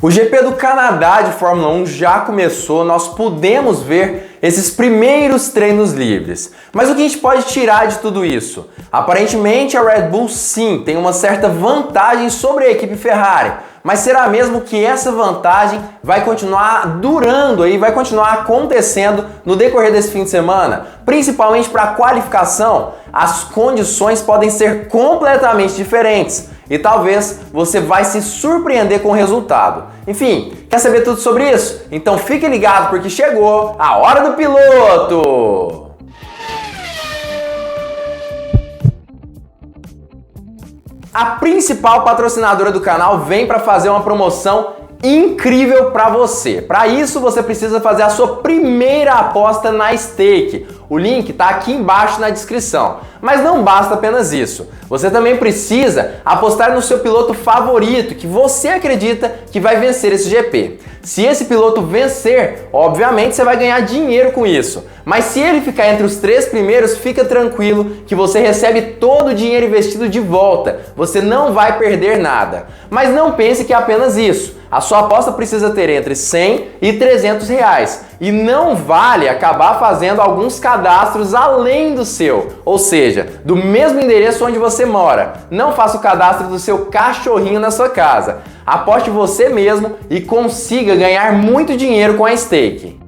O GP do Canadá de Fórmula 1 já começou, nós pudemos ver esses primeiros treinos livres. Mas o que a gente pode tirar de tudo isso? Aparentemente a Red Bull sim tem uma certa vantagem sobre a equipe Ferrari, mas será mesmo que essa vantagem vai continuar durando e vai continuar acontecendo no decorrer desse fim de semana? Principalmente para a qualificação, as condições podem ser completamente diferentes. E talvez você vai se surpreender com o resultado. Enfim, quer saber tudo sobre isso? Então fique ligado porque chegou a hora do piloto! A principal patrocinadora do canal vem para fazer uma promoção incrível para você. Para isso você precisa fazer a sua primeira aposta na Stake. O link está aqui embaixo na descrição. Mas não basta apenas isso. Você também precisa apostar no seu piloto favorito, que você acredita que vai vencer esse GP. Se esse piloto vencer, obviamente você vai ganhar dinheiro com isso. Mas se ele ficar entre os 3 primeiros, fica tranquilo que você recebe todo o dinheiro investido de volta. Você não vai perder nada. Mas não pense que é apenas isso. A sua aposta precisa ter entre 100 e 300 reais. E não vale acabar fazendo alguns cadastros além do seu. Ou seja, do mesmo endereço onde você mora. Não faça o cadastro do seu cachorrinho na sua casa. Aposte você mesmo e consiga ganhar muito dinheiro com a Stake.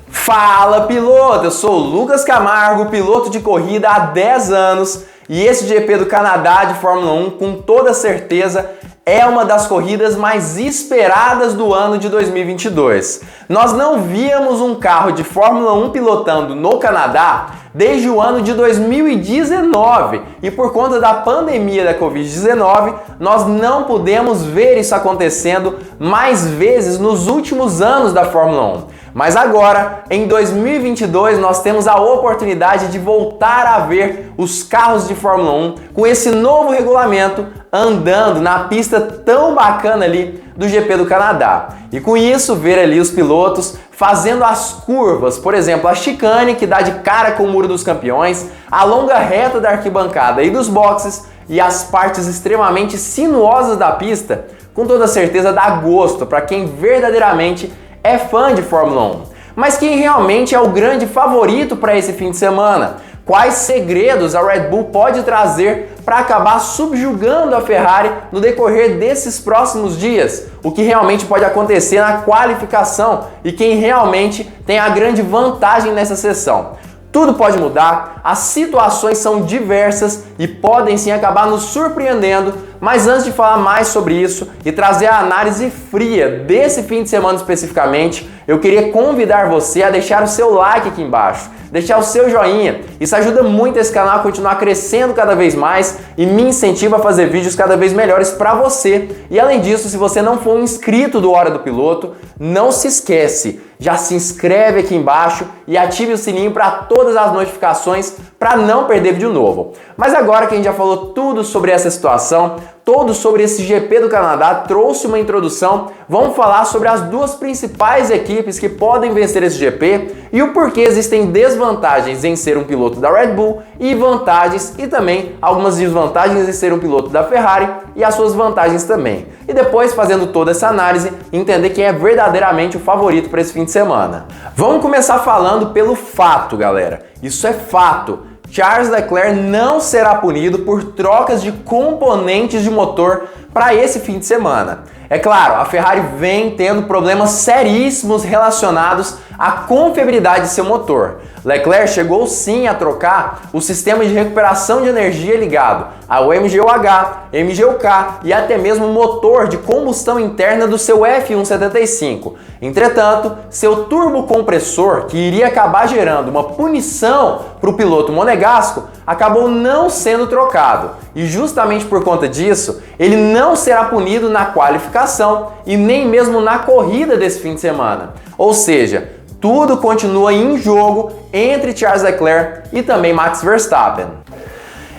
Fala piloto, eu sou o Lucas Camargo, piloto de corrida há 10 anos e esse GP do Canadá de Fórmula 1 com toda certeza é uma das corridas mais esperadas do ano de 2022. Nós não víamos um carro de Fórmula 1 pilotando no Canadá desde o ano de 2019 e por conta da pandemia da Covid-19 nós não pudemos ver isso acontecendo mais vezes nos últimos anos da Fórmula 1. Mas agora, em 2022, nós temos a oportunidade de voltar a ver os carros de Fórmula 1 com esse novo regulamento andando na pista tão bacana ali do GP do Canadá. E com isso, ver ali os pilotos fazendo as curvas, por exemplo, a chicane que dá de cara com o Muro dos Campeões, a longa reta da arquibancada e dos boxes e as partes extremamente sinuosas da pista, com toda certeza dá gosto para quem verdadeiramente é fã de Fórmula 1. Mas quem realmente é o grande favorito para esse fim de semana? Quais segredos a Red Bull pode trazer para acabar subjugando a Ferrari no decorrer desses próximos dias? O que realmente pode acontecer na qualificação e quem realmente tem a grande vantagem nessa sessão? Tudo pode mudar, as situações são diversas e podem sim acabar nos surpreendendo, mas antes de falar mais sobre isso e trazer a análise fria desse fim de semana especificamente, eu queria convidar você a deixar o seu like aqui embaixo, deixar o seu joinha. Isso ajuda muito esse canal a continuar crescendo cada vez mais e me incentiva a fazer vídeos cada vez melhores para você. E além disso, se você não for um inscrito do Hora do Piloto, não se esquece, já se inscreve aqui embaixo e ative o sininho para todas as notificações para não perder vídeo novo. Mas agora que a gente já falou tudo sobre essa situação, todo sobre esse GP do Canadá, trouxe uma introdução, vamos falar sobre as duas principais equipes que podem vencer esse GP e o porquê existem desvantagens em ser um piloto da Red Bull e vantagens e também algumas desvantagens em ser um piloto da Ferrari e as suas vantagens também. E depois, fazendo toda essa análise, entender quem é verdadeiramente o favorito para esse fim de semana. Vamos começar falando pelo fato, galera. Isso é fato. Charles Leclerc não será punido por trocas de componentes de motor para esse fim de semana. É claro, a Ferrari vem tendo problemas seríssimos relacionados à confiabilidade de seu motor. Leclerc chegou sim a trocar o sistema de recuperação de energia ligado ao MGU-H, MGU-K e até mesmo o motor de combustão interna do seu F175. Entretanto, seu turbocompressor, que iria acabar gerando uma punição para o piloto monegasco, acabou não sendo trocado. E justamente por conta disso, ele não será punido na qualificação e nem mesmo na corrida desse fim de semana. Ou seja, tudo continua em jogo entre Charles Leclerc e também Max Verstappen.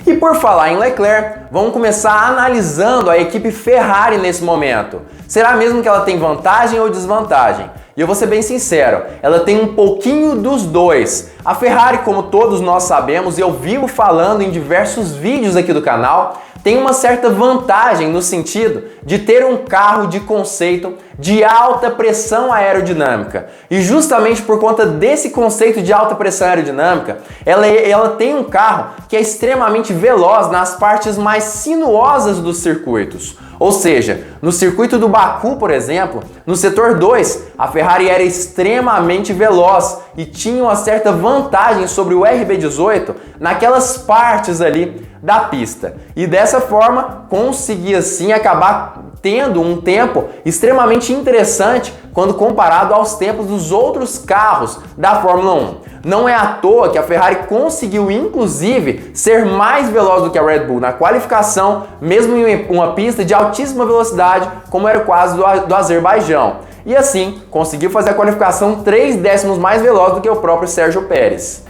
E por falar em Leclerc, vamos começar analisando a equipe Ferrari nesse momento. Será mesmo que ela tem vantagem ou desvantagem? E eu vou ser bem sincero, ela tem um pouquinho dos dois. A Ferrari, como todos nós sabemos, e eu vivo falando em diversos vídeos aqui do canal, tem uma certa vantagem no sentido de ter um carro de conceito de alta pressão aerodinâmica. E justamente por conta desse conceito de alta pressão aerodinâmica, ela tem um carro que é extremamente veloz nas partes mais sinuosas dos circuitos. Ou seja, no circuito do Baku, por exemplo, no setor 2, a Ferrari era extremamente veloz e tinha uma certa vantagem sobre o RB18 naquelas partes ali da pista. E dessa forma, conseguia sim acabar tendo um tempo extremamente interessante quando comparado aos tempos dos outros carros da Fórmula 1. Não é à toa que a Ferrari conseguiu, inclusive, ser mais veloz do que a Red Bull na qualificação, mesmo em uma pista de altíssima velocidade, como era o caso do Azerbaijão. E assim, conseguiu fazer a qualificação 3 décimos mais veloz do que o próprio Sérgio Pérez.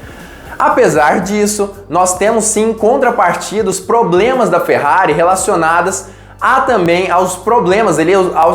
Apesar disso, nós temos sim em contrapartida os problemas da Ferrari relacionadas também aos problemas,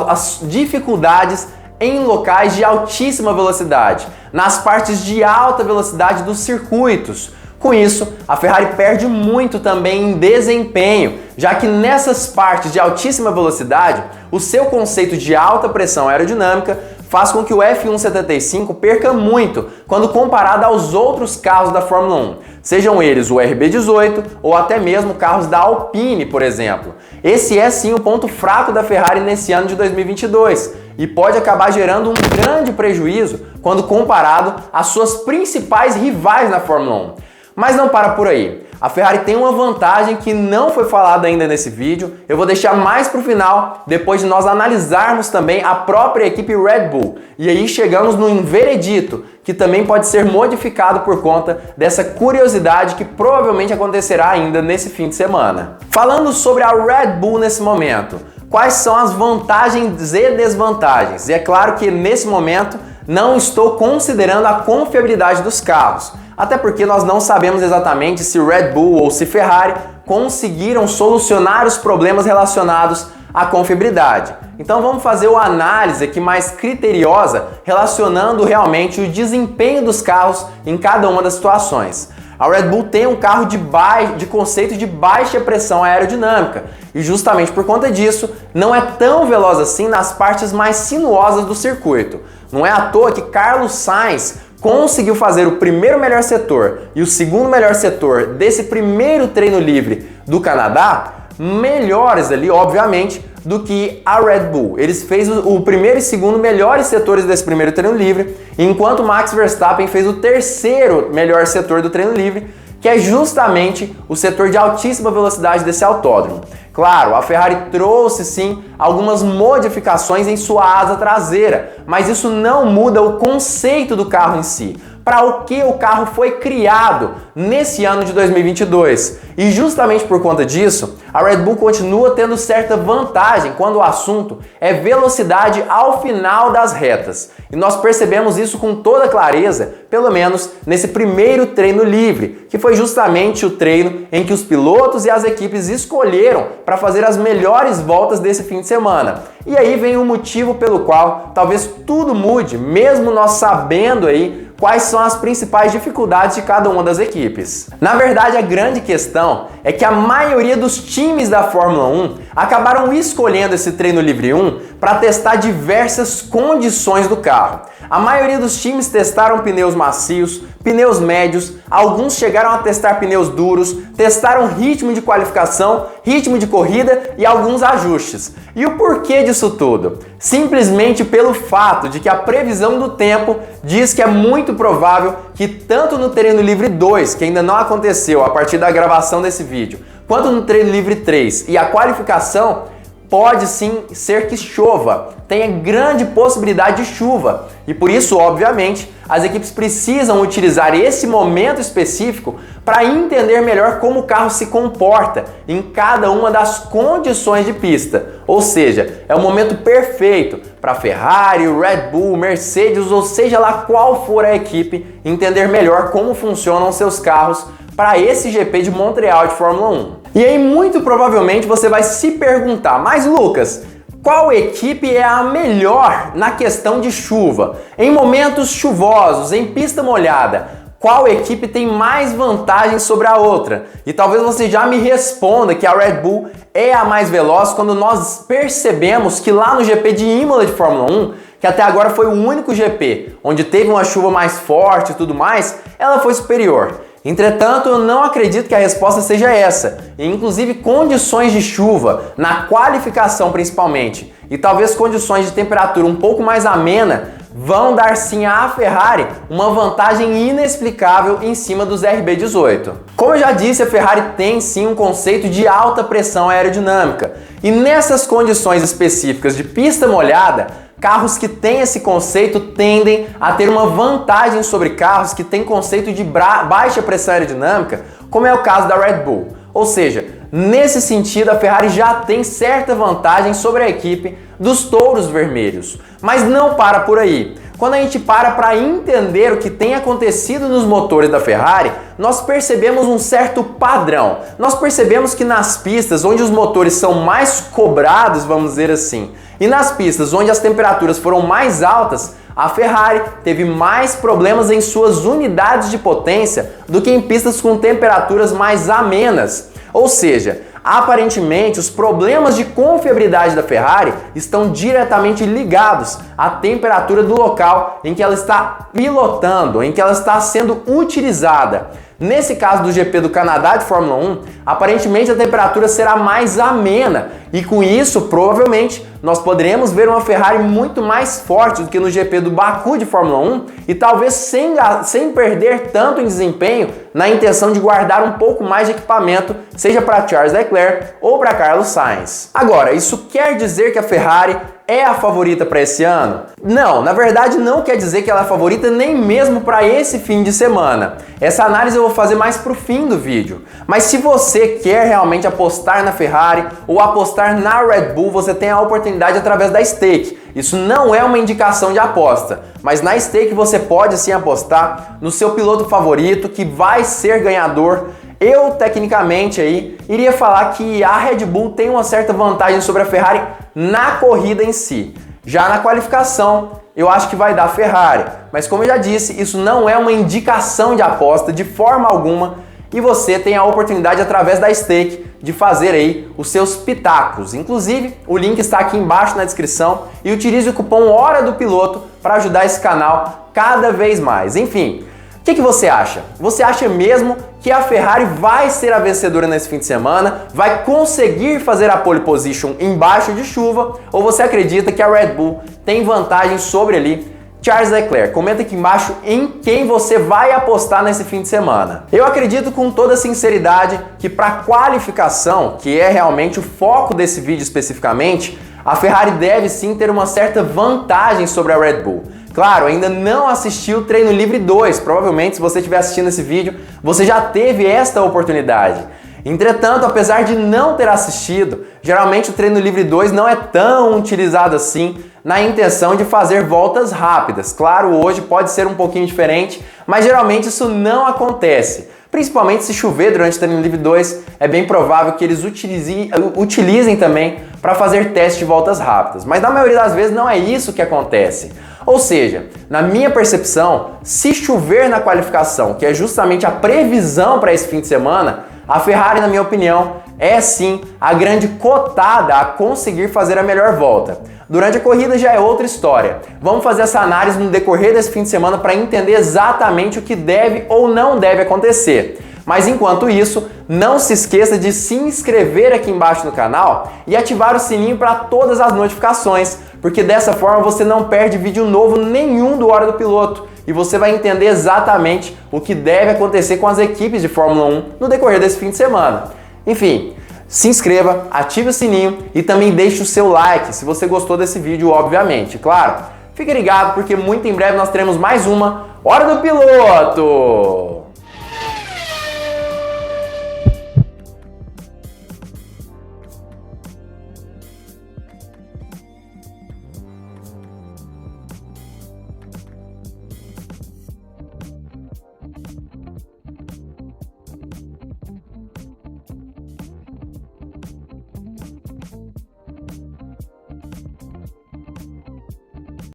às dificuldades em locais de altíssima velocidade, nas partes de alta velocidade dos circuitos. Com isso, a Ferrari perde muito também em desempenho, já que nessas partes de altíssima velocidade, o seu conceito de alta pressão aerodinâmica faz com que o F175 perca muito quando comparado aos outros carros da Fórmula 1, sejam eles o RB18 ou até mesmo carros da Alpine, por exemplo. Esse é sim o ponto fraco da Ferrari nesse ano de 2022 e pode acabar gerando um grande prejuízo quando comparado às suas principais rivais na Fórmula 1. Mas não para por aí. A Ferrari tem uma vantagem que não foi falada ainda nesse vídeo, eu vou deixar mais para o final, depois de nós analisarmos também a própria equipe Red Bull. E aí chegamos num veredito, que também pode ser modificado por conta dessa curiosidade que provavelmente acontecerá ainda nesse fim de semana. Falando sobre a Red Bull nesse momento, quais são as vantagens e desvantagens? E é claro que nesse momento não estou considerando a confiabilidade dos carros. Até porque nós não sabemos exatamente se Red Bull ou se Ferrari conseguiram solucionar os problemas relacionados à confiabilidade. Então vamos fazer uma análise aqui mais criteriosa relacionando realmente o desempenho dos carros em cada uma das situações. A Red Bull tem um carro de conceito de baixa pressão aerodinâmica e justamente por conta disso não é tão veloz assim nas partes mais sinuosas do circuito. Não é à toa que Carlos Sainz conseguiu fazer o primeiro melhor setor e o segundo melhor setor desse primeiro treino livre do Canadá melhores ali, obviamente, do que a Red Bull. Eles fez o primeiro e segundo melhores setores desse primeiro treino livre, enquanto Max Verstappen fez o terceiro melhor setor do treino livre, que é justamente o setor de altíssima velocidade desse autódromo. Claro, a Ferrari trouxe sim algumas modificações em sua asa traseira, mas isso não muda o conceito do carro em si. Para o que o carro foi criado nesse ano de 2022. E justamente por conta disso, a Red Bull continua tendo certa vantagem quando o assunto é velocidade ao final das retas. E nós percebemos isso com toda clareza, pelo menos nesse primeiro treino livre, que foi justamente o treino em que os pilotos e as equipes escolheram para fazer as melhores voltas desse fim de semana. E aí vem o motivo pelo qual talvez tudo mude, mesmo nós sabendo aí quais são as principais dificuldades de cada uma das equipes. Na verdade, a grande questão é que a maioria dos times da Fórmula 1 acabaram escolhendo esse treino livre 1 para testar diversas condições do carro. A maioria dos times testaram pneus macios, pneus médios, alguns chegaram a testar pneus duros, testaram ritmo de qualificação, ritmo de corrida e alguns ajustes. E o porquê disso tudo? Simplesmente pelo fato de que a previsão do tempo diz que é muito provável que tanto no treino livre 2, que ainda não aconteceu a partir da gravação desse vídeo, quanto no treino livre 3 e a qualificação, pode sim ser que chova, tenha grande possibilidade de chuva. E por isso, obviamente, as equipes precisam utilizar esse momento específico para entender melhor como o carro se comporta em cada uma das condições de pista. Ou seja, é o momento perfeito para Ferrari, Red Bull, Mercedes, ou seja lá qual for a equipe, entender melhor como funcionam seus carros para esse GP de Montreal de Fórmula 1. E aí, muito provavelmente, você vai se perguntar, mas Lucas, qual equipe é a melhor na questão de chuva? Em momentos chuvosos, em pista molhada, qual equipe tem mais vantagem sobre a outra. E talvez você já me responda que a Red Bull é a mais veloz quando nós percebemos que lá no GP de Imola de Fórmula 1, que até agora foi o único GP onde teve uma chuva mais forte e tudo mais, ela foi superior. Entretanto, eu não acredito que a resposta seja essa, e inclusive condições de chuva, na qualificação principalmente, e talvez condições de temperatura um pouco mais amena, vão dar sim à Ferrari uma vantagem inexplicável em cima dos RB18. Como eu já disse, a Ferrari tem sim um conceito de alta pressão aerodinâmica, e nessas condições específicas de pista molhada, carros que têm esse conceito tendem a ter uma vantagem sobre carros que têm conceito de baixa pressão aerodinâmica, como é o caso da Red Bull. Ou seja, nesse sentido, a Ferrari já tem certa vantagem sobre a equipe dos touros vermelhos. Mas não para por aí. Quando a gente para entender o que tem acontecido nos motores da Ferrari, nós percebemos um certo padrão. Nós percebemos que nas pistas onde os motores são mais cobrados, vamos dizer assim, e nas pistas onde as temperaturas foram mais altas, a Ferrari teve mais problemas em suas unidades de potência do que em pistas com temperaturas mais amenas. Ou seja, aparentemente os problemas de confiabilidade da Ferrari estão diretamente ligados à temperatura do local em que ela está pilotando, em que ela está sendo utilizada. Nesse caso do GP do Canadá de Fórmula 1, aparentemente a temperatura será mais amena e com isso, provavelmente, nós poderemos ver uma Ferrari muito mais forte do que no GP do Baku de Fórmula 1 e talvez sem perder tanto em desempenho na intenção de guardar um pouco mais de equipamento, seja para Charles Leclerc ou para Carlos Sainz. Agora, isso quer dizer que a Ferrari é a favorita para esse ano? Não, na verdade não quer dizer que ela é a favorita nem mesmo para esse fim de semana. Essa análise eu vou fazer mais pro fim do vídeo. Mas se você quer realmente apostar na Ferrari ou apostar na Red Bull, você tem a oportunidade através da Stake. Isso não é uma indicação de aposta, mas na Stake você pode sim apostar no seu piloto favorito que vai ser ganhador. Eu, tecnicamente, iria falar que a Red Bull tem uma certa vantagem sobre a Ferrari na corrida em si. Já na qualificação, eu acho que vai dar Ferrari. Mas como eu já disse, isso não é uma indicação de aposta de forma alguma e você tem a oportunidade, através da Stake, de fazer aí os seus pitacos. Inclusive, o link está aqui embaixo na descrição e utilize o cupom Hora do Piloto para ajudar esse canal cada vez mais. Enfim, o que você acha? Você acha mesmo que a Ferrari vai ser a vencedora nesse fim de semana? Vai conseguir fazer a pole position embaixo de chuva? Ou você acredita que a Red Bull tem vantagem sobre ali Charles Leclerc? Comenta aqui embaixo em quem você vai apostar nesse fim de semana. Eu acredito com toda sinceridade que para a qualificação, que é realmente o foco desse vídeo especificamente, a Ferrari deve sim ter uma certa vantagem sobre a Red Bull. Claro, ainda não assistiu o Treino Livre 2, provavelmente se você estiver assistindo esse vídeo, você já teve esta oportunidade. Entretanto, apesar de não ter assistido, geralmente o Treino Livre 2 não é tão utilizado assim na intenção de fazer voltas rápidas. Claro, hoje pode ser um pouquinho diferente, mas geralmente isso não acontece. Principalmente se chover durante o Treino Livre 2, é bem provável que eles utilizem também para fazer testes de voltas rápidas. Mas na maioria das vezes não é isso que acontece. Ou seja, na minha percepção, se chover na qualificação, que é justamente a previsão para esse fim de semana, a Ferrari, na minha opinião, é sim a grande cotada a conseguir fazer a melhor volta. Durante a corrida já é outra história. Vamos fazer essa análise no decorrer desse fim de semana para entender exatamente o que deve ou não deve acontecer. Mas enquanto isso, não se esqueça de se inscrever aqui embaixo no canal e ativar o sininho para todas as notificações, porque dessa forma você não perde vídeo novo nenhum do Hora do Piloto e você vai entender exatamente o que deve acontecer com as equipes de Fórmula 1 no decorrer desse fim de semana. Enfim, se inscreva, ative o sininho e também deixe o seu like se você gostou desse vídeo, obviamente. Claro, fique ligado porque muito em breve nós teremos mais uma Hora do Piloto!